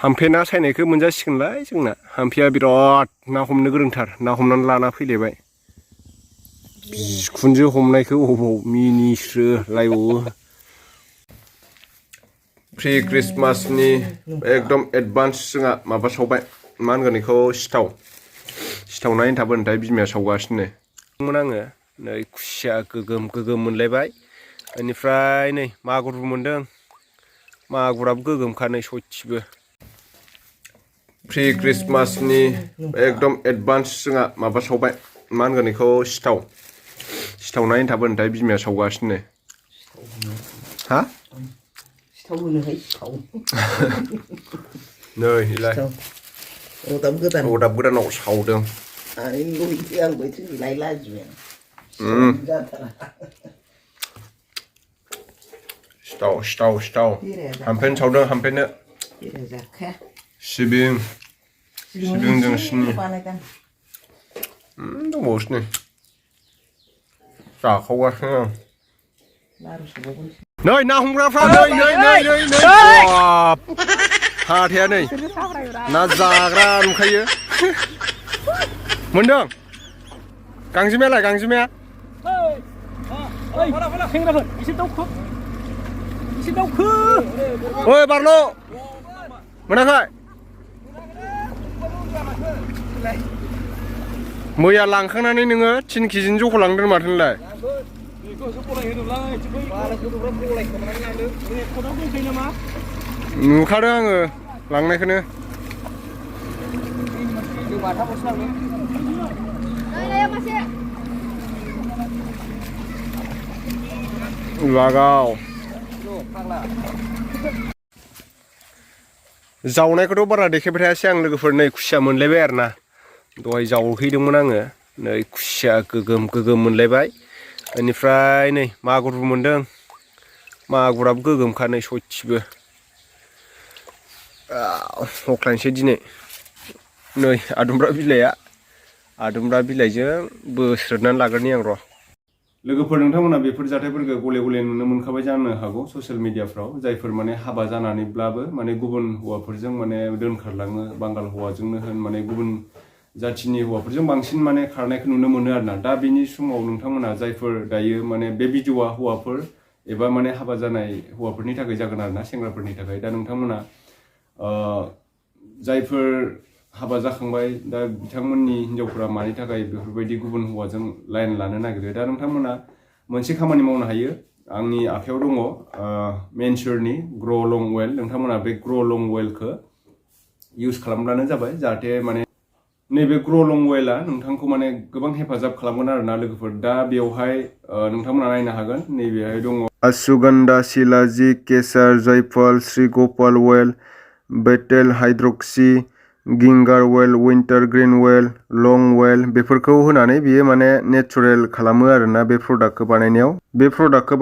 हाम्फेना सायनायखौ मोनजासिगोनलाय जोंना हाम्फेया बिराद ना हमनो गोरोंथार ना हमनानै लाना फैलायबाय बिखुनजो हमनायखौ अबाव मिनिस्रो लायबावो प्रि क्रिसमासनि एकदम एडभान्स जोंहा माबा सावबाय मा होनगोन बेखौ सिथाव नायनो थाबोनथाय बिमाया सावगासिनो आङो नै खुसिया गोगोम मोनलायबाय बेनिफ्राय नै मागुरबो मोनदों मागुराबो गोगोमखा नै सयथिबो प्रि क्रिसमासनि एकदम एडभान्स जोंहा माबा सावबाय मा होनगोन बेखौ सिथाव नायनो थाबोनथाय बिमाया सावगासिनो हा सिथाव होनोहाय सिथाव नै इलाय अरदाब गोदानाव सावदों आंबो थैलाय लाजिबाय सिथाव हाम्फेन सावदों हाम्फेनो सिबिंजों सिनि दंबावोसो नै जाखावगासिनो नै ना हमग्राफ्रा नै हाथाया नै ना जाग्रा नुखायो मोनदों गांजेमाया ओइ बारल' मोनाखै मैया लांखांनानै नोङो 3 केजिनि जख' लांदों माथो नोंलाय नुखादों आङो लांनायखौनो लागाव जावनायखौथ' बारा देखायबाय थायासै आं लोगोफोर नै खुसिया मोनलायबाय आरो ना दहाय जावहैदोंमोन आङो नै खुसिया गोगोम मोनलायबाय बेनिफ्राय नै मागुरबो मोनदों मागुराबो गोगोमखा नै सयथिबो हख्लायनोसै दिनै नै आदुमब्रा बिलाइजों बोस्रोदनानै लाग्रोनि आं र' लोगोफोर नोंथांमोना बेफोर जाथायफोरखौ गले नुनो मोनखाबाय जानो हागौ ससियेल मिडियाफ्राव जायफोर माने हाबा जानानैब्लाबो माने गुबुन हौवाफोरजों माने दोनखारलाङो बांगाल हौवाजोंनो होन माने गुबुन जाथिनि हौवाफोरजों बांसिन माने खारनायखौ नुनो मोनो आरोना दा बेनि समाव नोंथांमोना जायफोर दायो माने बे भिडिअआ हौवाफोर एबा माने हाबा जानाय हौवाफोरनि थाखाय जागोन आरोना सेंग्राफोरनि थाखाय दा नोंथांमोना जायफोर हाबा जाखांबाय दा बिथांमोननि हिनजावफोरा मानि थाखाय बेफोरबायदि गुबुन हौवाजों लाइन लानो नागिरो दा नोंथांमोना मोनसे खामानि मावनो हायो आंनि आखायाव दङ मेनसुरनि ग्र'लं अइल नोंथांमोना बे ग्र'लं अइलखौ इउज खालामब्लानो जाबाय जाहाथे माने नैबे ग्र'लं अइला नोंथांखौ माने गोबां हेफाजाब खालामगोन आरोना लोगोफोर दा बेवहाय नोंथांमोना नायनो हागोन नैबेहाय दङ अश्वगंधा शिलाजि केसर जयफल श्री गपाल अइल बेटेल हाइड्रक्सी गिंगार अइल विंटार ग्रीन अइल लं अइल बेफोरखौ होनानै बियो माने नेचुरेल खालामो आरोना बे प्रडाक्टखौ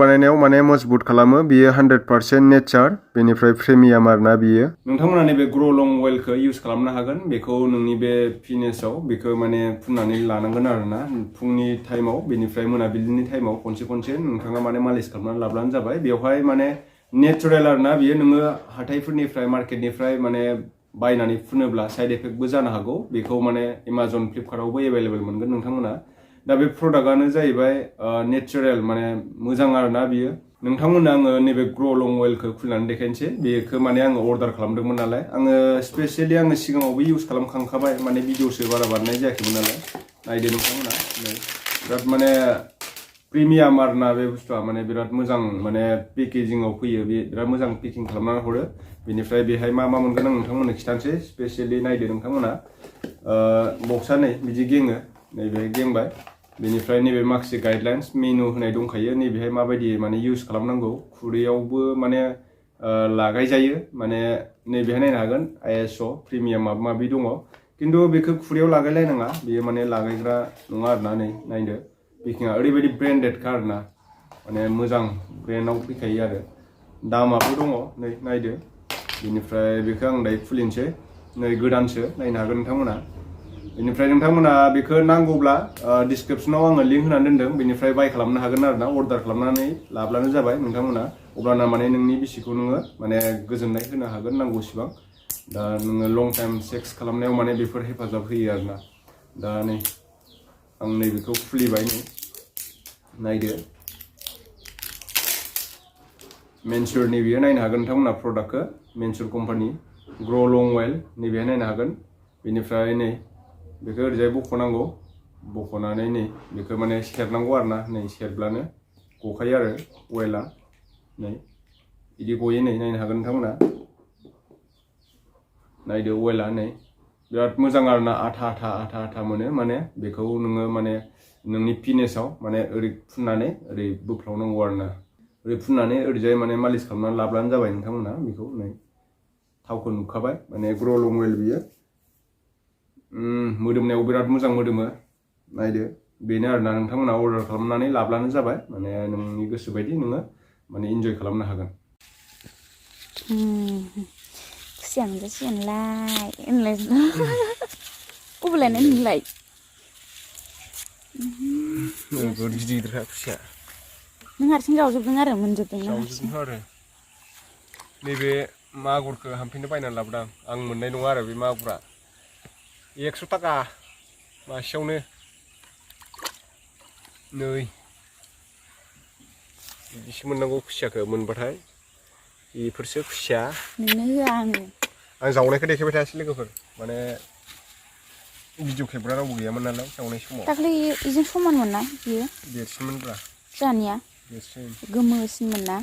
बानायनायाव माने मजबुत खालामो बियो 100% नेचार बेनिफ्राय प्रिमियाम आरोना बियो नोंथांमोना नैबे ग्र'लं अइलखौ इउज खालामनो हागोन बेखौ नोंनि बे फिनेसआव बेखौ माने फुननानै लानांगोन आरोना फुंनि टाइमाव बेनिफ्राय मोनाबिलिनि टाइमाव खनसे नोंथाङा माने मालिस खालामनानै लाब्लानो जाबाय बेवहाय माने नेचुरेल आरोना बियो नोङो हाथाइफोरनिफ्राय मार्केटनिफ्राय माने बायनानै फुनोब्ला साइड इफेक्टबो जानो हागौ बेखौ माने एमाजन फ्लिपकार्टआवबो एभेलेबेल मोनगोन नोंथांमोना दा बे प्रडाक्टआनो जाहैबाय नेचुरेल माने मोजां आरोना बियो नोंथांमोननो आङो नैबे ग्र'लं अइलखौ खुलिनानै देखायनोसै बेखौ माने आङो अर्डार खालामदोंमोन नालाय आङो स्पेसियेलि आङो सिगाङावबो इउज खालामखांखाबाय माने भिडिअसो बारा बानायनाय जायाखैमोन नालाय नायदो नोंथांमोना बिराद माने प्रिमियाम आरोना बे बुस्थुआ माने बिराद मोजां माने पेकेजिंआव फैयो बे बिराद मोजां पेकिं खालामनानै हरो बेनिफ्राय बेहाय मा मोनगोन आं नोंथांमोननो खिथानोसै स्पेसियेलि नायदो नोंथांमोना बक्सआ नै बिदि गेङो नैबेहाय गेंबाय बेनिफ्राय नैबे माखासे गाइडलाइन्स मेनु होनाय दंखायो नैबेहाय माबायदि माने इउज खालामनांगौ खुरैयावबो माने लागायजायो माने नैबेहाय नायनो हागोन ISO प्रिमियाम माबा माबि दङ खिन्थु बेखौ खुरैयाव लागायलायनाङा बेयो माने लागायग्रा नङा आरोना नै नायदो पेकिंआ ओरैबायदि ब्रेन्डेडखा आरोना माने मोजां ब्रेन्डआव फैखायो आरो दामाबो दङ नै नायदो बेनिफ्राय बेखौ आं दायो खुलिनोसै नै गोदानसो नायनो हागोन नोंथांमोना बेनिफ्राय नोंथांमोना बेखौ नांगौब्ला डिसक्रिपसनाव आङो लिंक होनानै दोनदों बेनिफ्राय बाय खालामनो हागोन आरोना अर्डार खालामनानै लाब्लानो जाबाय नोंथांमोना अब्लाना माने नोंनि बिसिखौ नोङो माने गोजोननाय होनो हागोन नांगौसिबां दा नोङो लं टाइम सेक्स खालामनायाव माने बेफोर हेफाजाब होयो आरोना दा नै आं नैबेखौ खुलिबाय नै नायदो मेनसुरनि बियो नायनो हागोन नोंथांमोना प्रडाक्टखौ मेनसुर कम्पानि ग्र'लं अइल नैबेहाय नायनो हागोन बेनिफ्राय नै बेखौ ओरैजाय बख'नांगौ बख'नानै नै बेखौ माने सेरनांगौ आरोना नै सेरब्लानो गखायो आरो अइला नै बिदि गयो नै नायनो हागोन नोंथांमोना नायदो अइला नै बिराद मोजां आरोना आथा मोनो माने बेखौ नोङो माने नोंनि पिनेसाव माने ओरै फुननानै ओरै बोफ्लावनांगौ आरोना ओरै फुननानै ओरैजाय माने मालिस खालामनानै लाब्लानो जाबाय नोंथांमोना बेखौ नै थावखौ नुखाबाय माने ग्र'लं अइल बियो मोदोमनायाव बिराद मोजां मोदोमो नायदो बेनो आरोना नोंथांमोना अर्डार खालामनानै लाब्लानो जाबाय माने नोंनि गोसो बायदि नोङो माने इन्जय खालामनो हागोन खुसिया मोनजासिगोनलाय होनलाय अबेलायना नोंलाय नोगोद गिदिरखा खुसिया नों हारसिं जावजोबदों आरो मोनजोबदों ना जावजोबदों आरो नैबे मागुरखौ हामफिननो बायनानै लाबोदों आं मोननाय नङा आरो बे मागुरा 100 थाखा मासेयावनो नै बिदिसो मोननांगौ खुसियाखौ मोनबाथाय बेफोरसो खुसिया नोंनो होआ आं जावनायखौ देखायबाय थायासै लोगोफोर माने भिडिअ खेबग्रा रावबो गैयामोन नालाय जावनाय समाव दाख्लै इजों समानमोन ना बियो देरसिनमोनब्रा जानिया देरसिन गोमोसिनमोन ना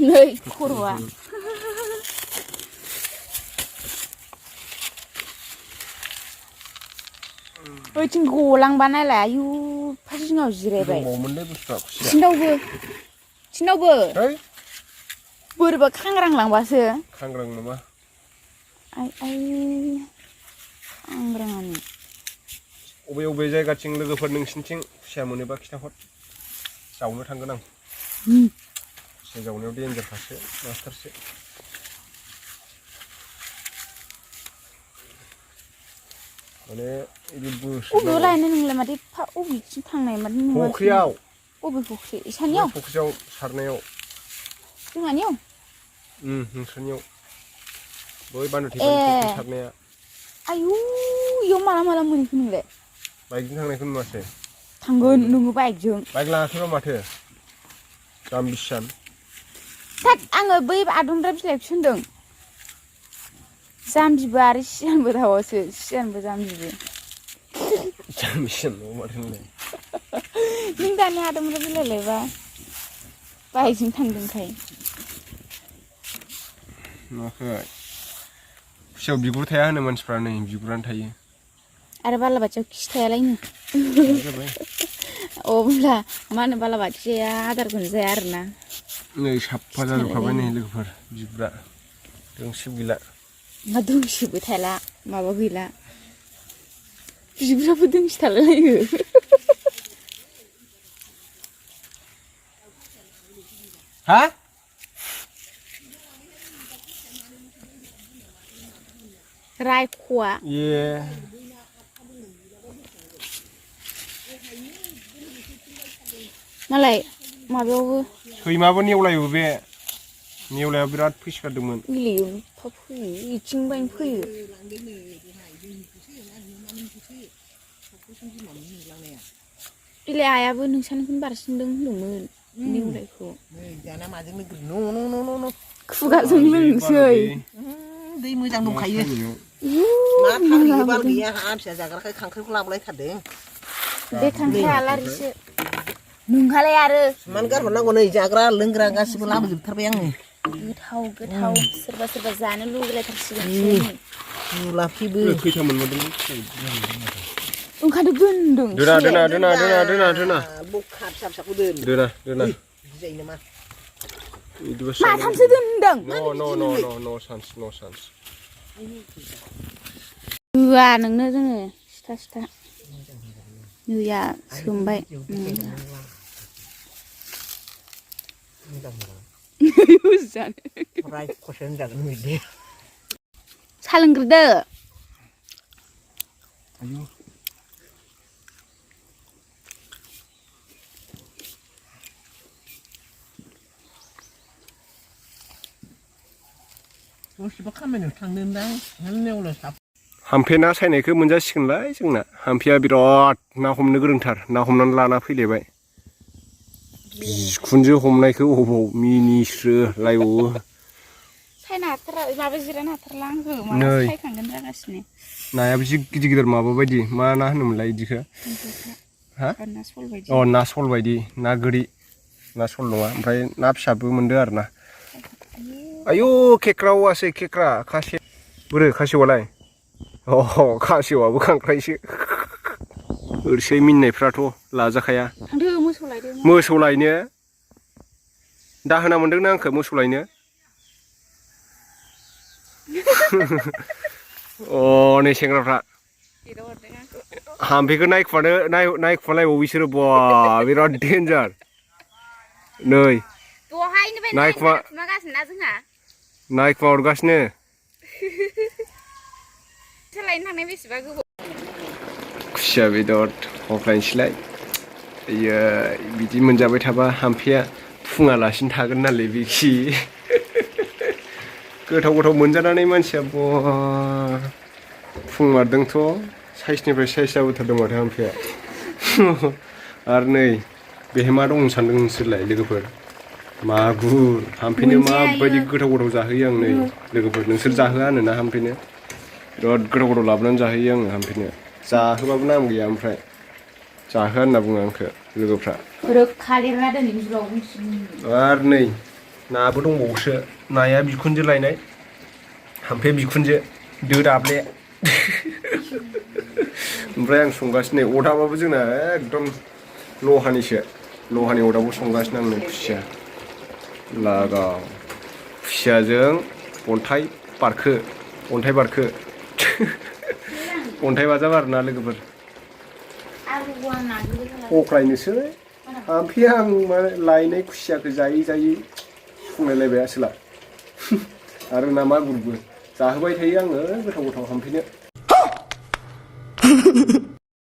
नै खर'आ ओइथिं गलांबा नायलाय आयु फारसेथिङाव जिरायबाय दंबावोमोनलै बुस्थुआ खुसिया थिनावबो बोरैबा खांग्रांलांबासो खांग्रां नामा आइ खांग्राङानो अबे जायगाथिं लोगोफोर नोंसिनिथिं खुसिया मोनोबा खिथाहर जावनो थांगोन आं खुसिया जावनायाव देन्जारखासो मास्टारसो माने इदि अबेयाव लायनो नोंलाय माथो अबेथिं थांनाय माथो फख्रियाव अबे फख्रि इसानियाव फख्रियाव सारनायाव जोंहानियाव नोंसोरनियाव बै बान्दो थेपानि फख्रि सारनाया आयु इयाव माला मोनहैखो नोंलाय बाइकजों थांनायखौ नुवासै थांगोन नोङो बाइकजों बाइक लाङाखैबा माथो दाम बिसिबां साथ आङो बै आदुमब्रा बिलाइखौसो होनदों जाम्बिबो आरो सियानबो थाबावसो सियानबो जाम्बिबो जाम्बिसियान माथो होनलाय नों दानि आदुमब्रा बिलाइ लायबा बाइकजों थांदोंखाय नुवाखै खुसियाव बिगुर थाया होनो मानसिफ्रा नै बिगुरानो थायो आरो बालाबाथियाव खि थायालायनो अब्ला मा होनो बालाबाथिया आदारखौनो जाया आरोना नै साफा जाजोबखाबाय नै लोगोफोर बिगुरा दोंसेबो गैला मा दोंसेबो थाला माबा गैला बिगुराबो दोंसे थालायलायो हा रायख'आ मालाय माबायावबो सैमाबो नेवलायो बे नेवलाया बिराद फैसिगारदोंमोन गेलेयो फैयो इथिंनिफ्रायनो फैयो इलाय आइयाबो नोंसानिखौनो बारसिनदों होनदोंमोन नेवलायखौ दाना माजों लोंग्रो न' खुगाजों लोंसै दै मोजां दंखायो मा थाहैयो बाल गैया हा फिसा जाग्राखाय खांख्राइखौ लाबोलायथारदों बे खांख्राइ आलारिसो नोंहालाय आरो मान गारहरनांगौ नै जाग्रा लोंग्रा गासिबो लाबोजोबथारबाय आङो गोथाव सोरबा जानो लुबैलायथारसिगोन जुलाफिबो खैथा मोनबोदों ओंखायनो दोनदों दोना बखा फिसा फिसाखौ दोना बिदि जायो नामा माथामसो दोनदों न सान्स होआ नोंनो जोङो सिथा नैया सोमबाय सा लोंग्रोदो दसेबा खामानियाव थांदोंदां हाननायावल' साब हाम्फे ना सायनायखौ मोनजासिगोनलाय जोंना हाम्फेया बिराद ना हमनो गोरोंथार ना हमनानै लाना फैलायबाय बिखुनजो हमनायखौ अबाव मिनिस्रोलायबावो सायनो हाथारा माबा जिरायनो हाथारला आंखौ माला सायखांगोन जागासिनो नायाबो जि गिदिर गिदिर माबा बायदि मा ना होनोमोनलाय इदिखो हा ना सल बायदि अ ना सल बायदि ना गोरि ना सल नङा ओमफ्राय ना फिसाबो मोनदो आरो ना आयौ खेख्रावासै खेख्रा खासेव बोरो खासेवालाय अ खासेवाबो खांख्राइसो ओरैसै मिनिनायफ्राथ' लाजाखाया थांदो मोसौ लायदो मोसौ लायनो दाहोना मोनदोंना आंखो मोसौ लायनो अ नै सेंग्राफ्रा हाम्फेखौ नायखुमालायबावो बिसोरो बा बिराद डेन्जार नै नायखुमागासिनो जोंहा नायखुमाहरगासिनो लायनो थांनाय बेसेबा गोबाव खुसिया बेदर हख्लायनोसैलाय इयो बिदि मोनजाबाय थाबा हाम्फेया फुङालासिनो थागोन नालाय बिखि गोथाव गोथाव मोनजानानै मानसिया बा फुंमारदोंथ' साइसनिफ्राय साइस जाबोथारदों माथो हाम्फेया आरो नै बेहाय मा दं सानदों नोंसोरलाय लोगोफोर मागुर हाम्फेनो माबायदि गोथाव गोथाव जाहोयो आं नै लोगोफोर नोंसोर जाहोआ आरोना हाम्फेनो बिराद गोथाव गोथाव लाबोनानै जाहोयो आङो हाम्फेनो जाहोबाबो नाम गैया ओमफ्राय जाहोआ होनना बुङो आंखो लोगोफ्रा आरो नै नाबो दंबावोसो नाया बिखुनजो लायनाय हाम्फे बिखुनजो दो दाब्ले ओमफ्राय आं संगासिनो अदाबाबो जोंना एकदम लहानि अदाबाव संगासिनो आं नै खुसिया लागाव खुसियाजों अन्थाइ बारखो अन्थाइ बाजाब आरोना लोगोफोर हख्लायनोसै हाम्फेया आं लायनाय खुसियाखौ जायै फुंलायलायबाय आसोला आरो ना मागुरबो जाहोबाय थायो आङो गोथाव गोथाव हाम्फेनो